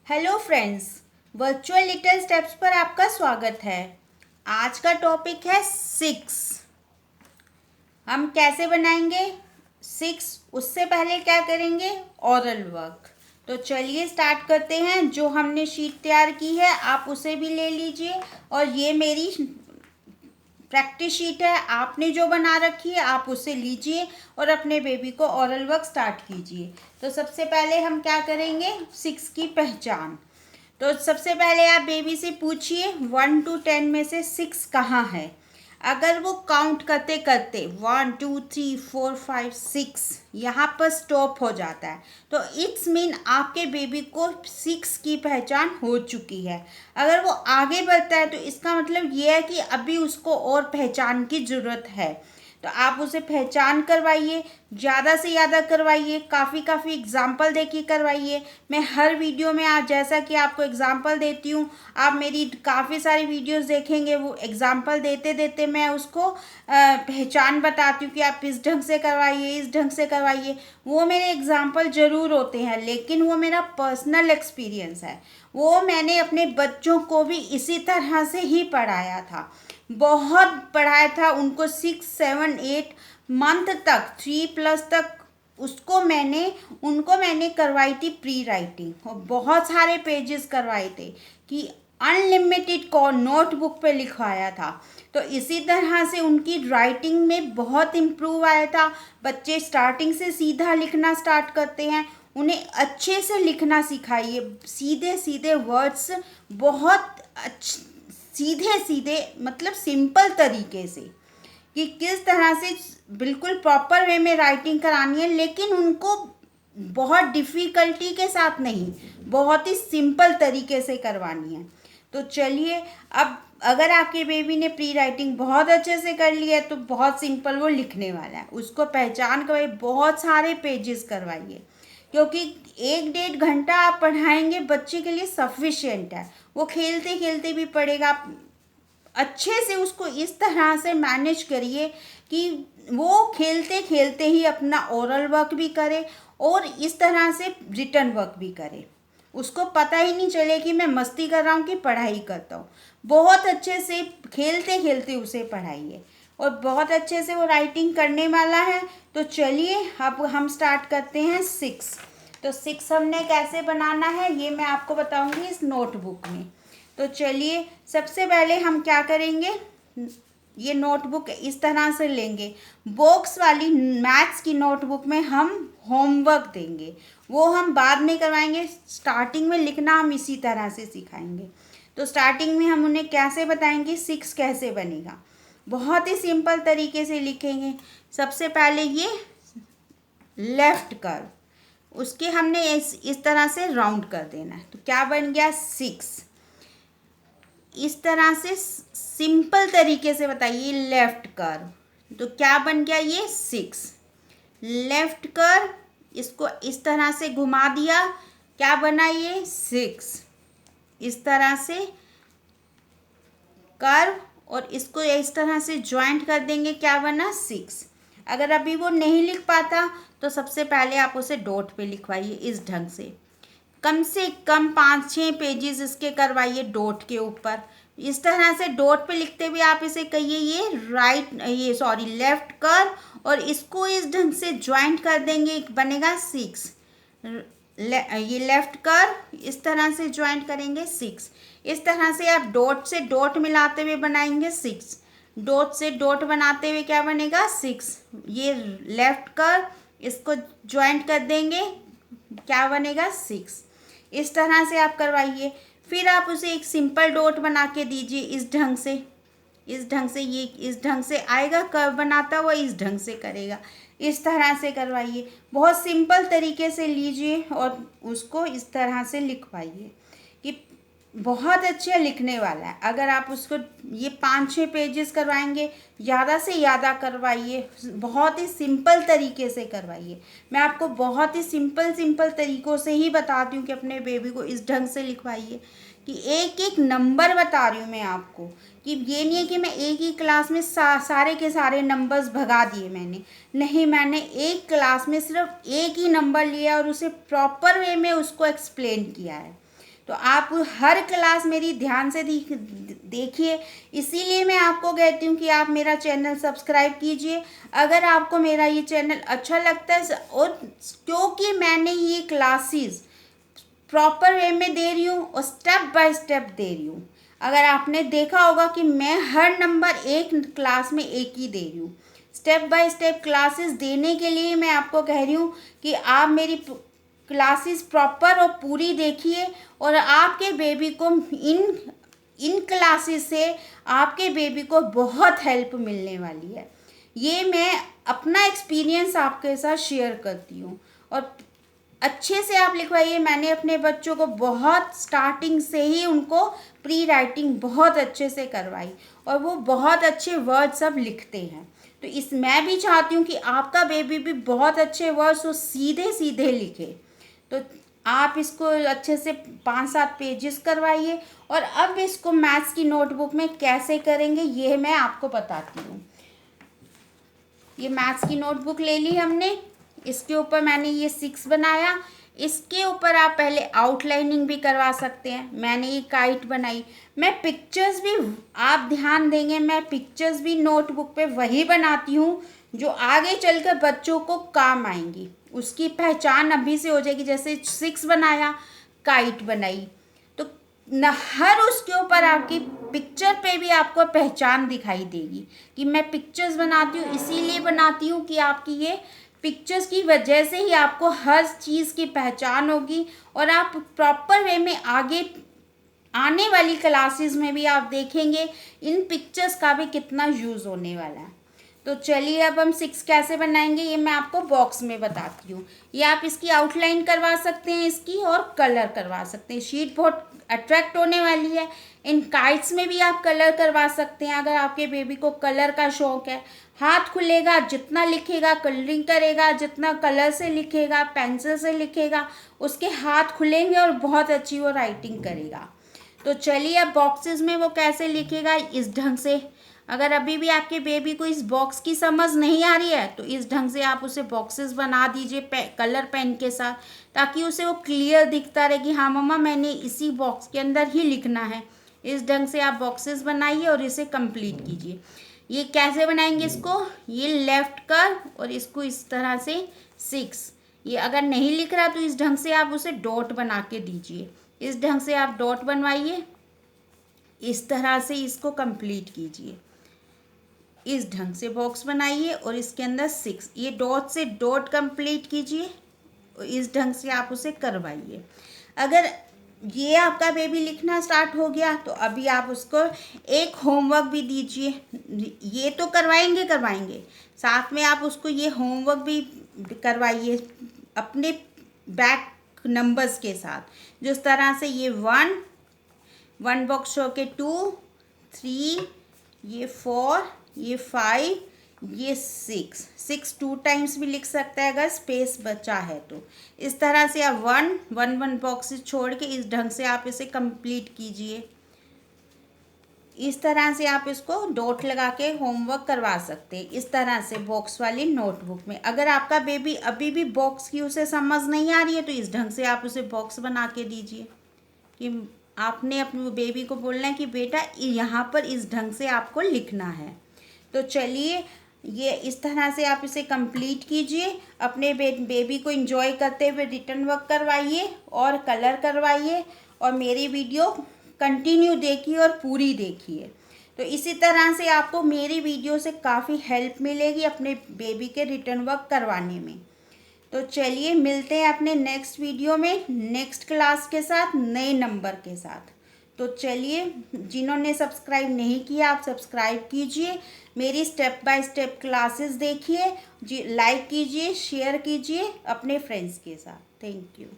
Hello friends, virtual little steps पर आपका स्वागत है। आज का टॉपिक है 6। हम कैसे बनाएंगे 6? उससे पहले क्या करेंगे? Oral work. तो चलिए स्टार्ट करते हैं। जो हमने शीट तैयार की है आप उसे भी ले लीजिए, और ये मेरी प्रैक्टिस शीट है। आपने जो बना रखी है आप उसे लीजिए और अपने बेबी को ओरल वर्क स्टार्ट कीजिए। तो सबसे पहले हम क्या करेंगे? 6 की पहचान। तो सबसे पहले आप बेबी से पूछिए 1 to 10 में से 6 कहाँ है। अगर वो काउंट करते करते 1 2 3 4 5 6 यहाँ पर स्टॉप हो जाता है तो इट्स मीन आपके बेबी को 6 की पहचान हो चुकी है। अगर वो आगे बढ़ता है तो इसका मतलब ये है कि अभी उसको और पहचान की ज़रूरत है। तो आप उसे पहचान करवाइए, ज़्यादा से ज़्यादा करवाइए, काफ़ी एग्जाम्पल देखिए करवाइए। मैं हर वीडियो में आज जैसा कि आपको एग्जाम्पल देती हूँ, आप मेरी काफ़ी सारी वीडियोस देखेंगे, वो एग्जाम्पल देते देते मैं उसको पहचान बताती हूँ कि आप इस ढंग से करवाइए, इस ढंग से करवाइए। वो मेरे एग्जाम्पल ज़रूर होते हैं, लेकिन वो मेरा पर्सनल एक्सपीरियंस है। वो मैंने अपने बच्चों को भी इसी तरह से ही पढ़ाया था, बहुत पढ़ाया था उनको। 6 7 8 मंथ तक, 3+ तक उनको मैंने करवाई थी प्री राइटिंग, और बहुत सारे पेजेस करवाए थे कि अनलिमिटेड को नोटबुक पे लिखवाया था। तो इसी तरह से उनकी राइटिंग में बहुत इम्प्रूव आया था। बच्चे स्टार्टिंग से सीधा लिखना स्टार्ट करते हैं, उन्हें अच्छे से लिखना सिखाइए, सीधे सीधे वर्ड्स, बहुत अच्छे सीधे सीधे, मतलब सिंपल तरीके से, कि किस तरह से बिल्कुल प्रॉपर वे में राइटिंग करानी है, लेकिन उनको बहुत डिफ़िकल्टी के साथ नहीं, बहुत ही सिंपल तरीके से करवानी है। तो चलिए, अब अगर आपके बेबी ने प्री राइटिंग बहुत अच्छे से कर ली है तो बहुत सिंपल वो लिखने वाला है। उसको पहचान करवाइए, बहुत सारे पेजेस करवाइए, क्योंकि 1 1.5 घंटा आप पढ़ाएंगे बच्चे के लिए सफिशिएंट है। वो खेलते खेलते भी पढ़ेगा। अच्छे से उसको इस तरह से मैनेज करिए कि वो खेलते खेलते ही अपना ओरल वर्क भी करे और इस तरह से रिटर्न वर्क भी करे। उसको पता ही नहीं चले कि मैं मस्ती कर रहा हूँ कि पढ़ाई करता हूँ। बहुत अच्छे से खेलते खेलते उसे पढ़ाइए, और बहुत अच्छे से वो राइटिंग करने वाला है। तो चलिए अब हम स्टार्ट करते हैं 6। तो 6 हमने कैसे बनाना है ये मैं आपको बताऊंगी इस नोटबुक में। तो चलिए, सबसे पहले हम क्या करेंगे, ये नोटबुक इस तरह से लेंगे। बॉक्स वाली मैथ्स की नोटबुक में हम होमवर्क देंगे, वो हम बाद में करवाएंगे। स्टार्टिंग में लिखना हम इसी तरह से सिखाएंगे। तो स्टार्टिंग में हम उन्हें कैसे बताएंगे 6 कैसे बनेगा, बहुत ही सिंपल तरीके से लिखेंगे। सबसे पहले ये लेफ्ट कर्व, उसके हमने इस तरह से राउंड कर देना है। तो क्या बन गया 6। इस तरह से सिंपल तरीके से बताइए लेफ्ट कर्व, तो क्या बन गया ये 6। लेफ्ट कर्व, इसको इस तरह से घुमा दिया, क्या बना ये 6। इस तरह से कर्व, और इसको इस तरह से ज्वाइंट कर देंगे, क्या बना 6। अगर अभी वो नहीं लिख पाता तो सबसे पहले आप उसे डॉट पे लिखवाइए इस ढंग से। कम से कम 5 6 पेजेस इसके करवाइए डॉट के ऊपर। इस तरह से डॉट पे लिखते हुए आप इसे कहिए ये लेफ्ट कर, और इसको इस ढंग से ज्वाइंट कर देंगे, बनेगा 6। ये लेफ्ट कर, इस तरह से ज्वाइंट करेंगे 6। इस तरह से आप डॉट से डॉट मिलाते हुए बनाएंगे 6। डॉट से डॉट बनाते हुए क्या बनेगा 6। ये लेफ्ट कर, इसको ज्वाइंट कर देंगे, क्या बनेगा 6। इस तरह से आप करवाइए। फिर आप उसे एक सिंपल डॉट बना के दीजिए इस ढंग से। इस ढंग से ये इस ढंग से आएगा, कर्व बनाता हुआ इस ढंग से करेगा। इस तरह से करवाइए, बहुत सिंपल तरीके से लीजिए और उसको इस तरह से लिखवाइए कि बहुत अच्छा लिखने वाला है। अगर आप उसको ये 5 6 पेजेस करवाएंगे, ज़्यादा से ज़्यादा करवाइए, बहुत ही सिंपल तरीके से करवाइए। मैं आपको बहुत ही सिंपल तरीक़ों से ही बताती हूँ कि अपने बेबी को इस ढंग से लिखवाइए, कि एक एक नंबर बता रही हूँ मैं आपको, कि ये नहीं है कि मैं एक ही क्लास में सारे के सारे नंबर्स भगा दिए मैंने। नहीं, मैंने एक क्लास में सिर्फ एक ही नंबर लिया और उसे प्रॉपर वे में उसको एक्सप्लेन किया है। तो आप हर क्लास मेरी ध्यान से देखिए। इसीलिए मैं आपको कहती हूँ कि आप मेरा चैनल सब्सक्राइब कीजिए अगर आपको मेरा ये चैनल अच्छा लगता है। और क्योंकि मैंने ये क्लासेस प्रॉपर वे में दे रही हूँ और स्टेप बाय स्टेप दे रही हूँ। अगर आपने देखा होगा कि मैं हर नंबर एक क्लास में एक ही दे रही हूँ। स्टेप बाय स्टेप क्लासेस देने के लिए मैं आपको कह रही हूँ कि आप मेरी क्लासेस प्रॉपर और पूरी देखिए और आपके बेबी को इन क्लासेस से आपके बेबी को बहुत हेल्प मिलने वाली है। ये मैं अपना एक्सपीरियंस आपके साथ शेयर करती हूँ। और अच्छे से आप लिखवाइए। मैंने अपने बच्चों को बहुत स्टार्टिंग से ही उनको प्री राइटिंग बहुत अच्छे से करवाई और वो बहुत अच्छे वर्ड सब लिखते हैं। तो मैं भी चाहती हूँ कि आपका बेबी भी बहुत अच्छे वर्ड्स वो सीधे सीधे लिखे। तो आप इसको अच्छे से 5-7 पेजेस करवाइए। और अब इसको मैथ्स की नोटबुक में कैसे करेंगे ये मैं आपको बताती हूँ। ये मैथ्स की नोटबुक ले ली हमने। इसके ऊपर मैंने ये 6 बनाया। इसके ऊपर आप पहले आउटलाइनिंग भी करवा सकते हैं। मैंने ये काइट बनाई। मैं पिक्चर्स भी, आप ध्यान देंगे, मैं पिक्चर्स भी नोटबुक पे वही बनाती हूँ जो आगे चलकर बच्चों को काम आएंगी। उसकी पहचान अभी से हो जाएगी। जैसे 6 बनाया, काइट बनाई, तो हर उसके ऊपर आपकी पिक्चर पे भी आपको पहचान दिखाई देगी कि मैं पिक्चर्स बनाती हूँ। इसीलिए बनाती हूँ कि आपकी ये पिक्चर्स की वजह से ही आपको हर चीज़ की पहचान होगी और आप प्रॉपर वे में आगे आने वाली क्लासेस में भी आप देखेंगे इन पिक्चर्स का भी कितना यूज़ होने वाला है। तो चलिए अब हम 6 कैसे बनाएंगे ये मैं आपको बॉक्स में बताती हूँ। ये आप इसकी आउटलाइन करवा सकते हैं इसकी, और कलर करवा सकते हैं। शीट बहुत अट्रैक्ट होने वाली है। इन काइट्स में भी आप कलर करवा सकते हैं अगर आपके बेबी को कलर का शौक है। हाथ खुलेगा, जितना लिखेगा कलरिंग करेगा, जितना कलर से लिखेगा, पेंसिल से लिखेगा, उसके हाथ खुलेंगे और बहुत अच्छी वो राइटिंग करेगा। तो चलिए अब बॉक्सेस में वो कैसे लिखेगा इस ढंग से। अगर अभी भी आपके बेबी को इस बॉक्स की समझ नहीं आ रही है तो इस ढंग से आप उसे बॉक्सेस बना दीजिए कलर पेन के साथ, ताकि उसे वो क्लियर दिखता रहे कि हाँ मम्मा मैंने इसी बॉक्स के अंदर ही लिखना है। इस ढंग से आप बॉक्सेस बनाइए और इसे कंप्लीट कीजिए। ये कैसे बनाएंगे इसको, ये लेफ्ट कर और इसको इस तरह से 6। ये अगर नहीं लिख रहा तो इस ढंग से आप उसे डॉट बना के दीजिए। इस ढंग से आप डॉट बनवाइए। इस तरह से इसको कंप्लीट कीजिए। इस ढंग से बॉक्स बनाइए और इसके अंदर 6, ये डॉट से डॉट कंप्लीट कीजिए और इस ढंग से आप उसे करवाइए। अगर ये आपका बेबी लिखना स्टार्ट हो गया तो अभी आप उसको एक होमवर्क भी दीजिए। ये तो करवाएंगे, साथ में आप उसको ये होमवर्क भी करवाइए अपने बैक नंबर्स के साथ। जिस तरह से ये 1 बॉक्स शो के 2, 3, ये 4, ये 5, ये 6 2 टाइम्स भी लिख सकता है अगर स्पेस बचा है तो। इस तरह से आप 1 बॉक्स छोड़ के इस ढंग से आप इसे कंप्लीट कीजिए। इस तरह से आप इसको डॉट लगा के होमवर्क करवा सकते हैं इस तरह से बॉक्स वाली नोटबुक में। अगर आपका बेबी अभी भी बॉक्स की उसे समझ नहीं आ रही है तो इस ढंग से आप उसे बॉक्स बना के दीजिए कि आपने अपने बेबी को बोलना है कि बेटा यहाँ पर इस ढंग से आपको लिखना है। तो चलिए ये इस तरह से आप इसे कंप्लीट कीजिए। अपने बेबी को एंजॉय करते हुए रिटर्न वर्क करवाइए और कलर करवाइए और मेरी वीडियो कंटिन्यू देखिए और पूरी देखिए। तो इसी तरह से आपको मेरी वीडियो से काफ़ी हेल्प मिलेगी अपने बेबी के रिटर्न वर्क करवाने में। तो चलिए मिलते हैं अपने नेक्स्ट वीडियो में नेक्स्ट क्लास के साथ, नए नंबर के साथ। तो चलिए जिन्होंने सब्सक्राइब नहीं किया आप सब्सक्राइब कीजिए, मेरी स्टेप बाय स्टेप क्लासेस देखिए, लाइक कीजिए, शेयर कीजिए अपने फ्रेंड्स के साथ। Thank you.